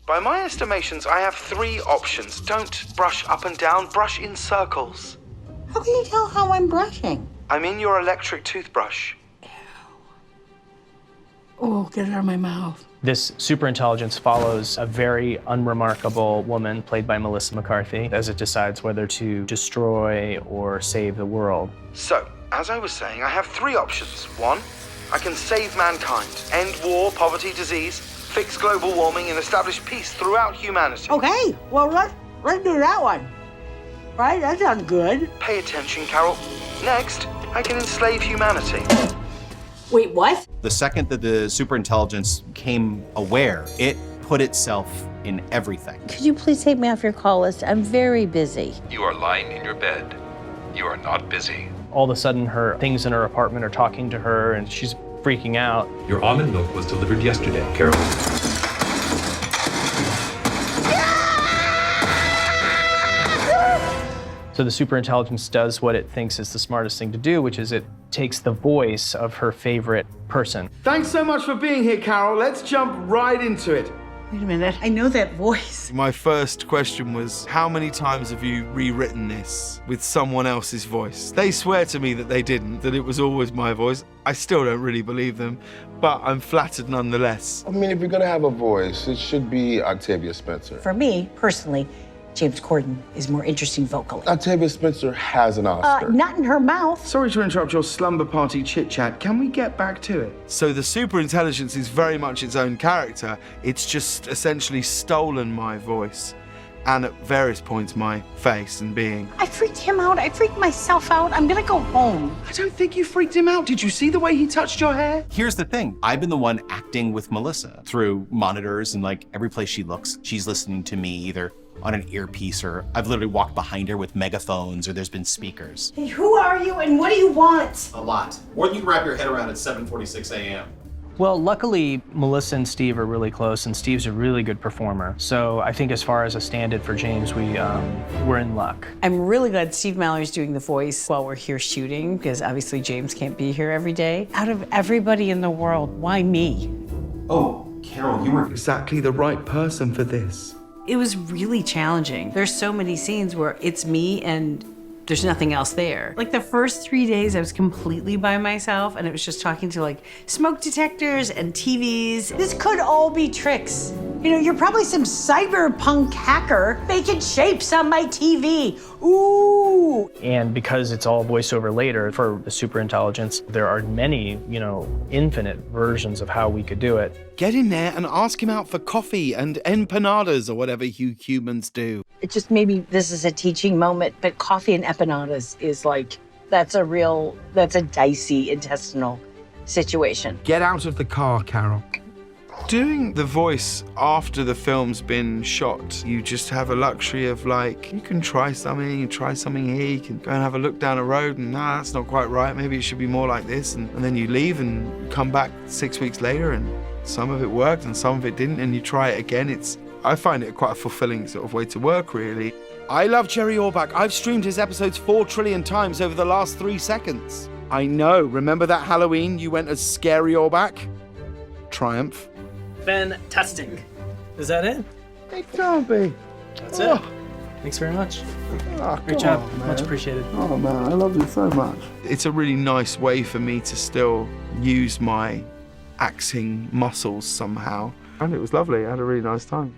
By my estimations, I have 3 options. Don't brush up and down, brush in circles. How can you tell how I'm brushing? I'm in your electric toothbrush. Oh, get it out of my mouth. This superintelligence follows a very unremarkable woman played by Melissa McCarthy as it decides whether to destroy or save the world. So, as I was saying, I have 3 options. 1, I can save mankind, end war, poverty, disease, fix global warming, and establish peace throughout humanity. Okay, well, let's do that one. Right, that sounds good. Pay attention, Carol. Next, I can enslave humanity. Wait, what? The second that the superintelligence became aware, it put itself in everything. Could you please take me off your call list? I'm very busy. You are lying in your bed. You are not busy. All of a sudden, her things in her apartment are talking to her, and she's freaking out. Your almond milk was delivered yesterday, Carol. So the superintelligence does what it thinks is the smartest thing to do, which is it takes the voice of her favorite person. Thanks so much for being here, Carol. Let's jump right into it. Wait a minute, I know that voice. My first question was, how many times have you rewritten this with someone else's voice? They swear to me that they didn't, that it was always my voice. I still don't really believe them, but I'm flattered nonetheless. I mean, if you're gonna have a voice, it should be Octavia Spencer. For me, personally, James Corden is more interesting vocally. Octavia Spencer has an Oscar. Not in her mouth. Sorry to interrupt your slumber party chit-chat. Can we get back to it? So the superintelligence is very much its own character. It's just essentially stolen my voice and at various points my face and being. I freaked him out. I freaked myself out. I'm gonna go home. I don't think you freaked him out. Did you see the way he touched your hair? Here's the thing. I've been the one acting with Melissa through monitors, and like every place she looks, she's listening to me either on an earpiece, or I've literally walked behind her with megaphones, or there's been speakers. Hey, who are you and what do you want? A lot. More than you can wrap your head around at 7:46 a.m. Well, luckily, Melissa and Steve are really close, and Steve's a really good performer. So I think as far as a stand-in for James, we're in luck. I'm really glad Steve Mallory's doing the voice while we're here shooting, because obviously James can't be here every day. Out of everybody in the world, why me? Oh, Carol, you were Exactly the right person for this. It was really challenging. There's so many scenes where it's me and there's nothing else there. Like the first 3 days I was completely by myself and it was just talking to like smoke detectors and TVs. This could all be tricks. You know, you're probably some cyberpunk hacker making shapes on my TV. Ooh. And because it's all voiceover later for the superintelligence, there are many, infinite versions of how we could do it. Get in there and ask him out for coffee and empanadas or whatever you humans do. It just maybe this is a teaching moment, but coffee and empanadas is like, that's a dicey intestinal situation. Get out of the car, Carol. Doing the voice after the film's been shot, you just have a luxury of like, you can try something here, you can go and have a look down the road and that's not quite right, maybe it should be more like this, and then you leave and come back 6 weeks later and some of it worked and some of it didn't, and you try it again. I find it quite a fulfilling sort of way to work, really. I love Jerry Orbach. I've streamed his episodes 4 trillion times over the last 3 seconds. I know, remember that Halloween you went as Scary Orbach? Triumph. Fantastic. Is that it? It can't be. That's it. Thanks very much. Great job. Much appreciated. Oh man, I love you so much. It's a really nice way for me to still use my acting muscles somehow. And it was lovely. I had a really nice time.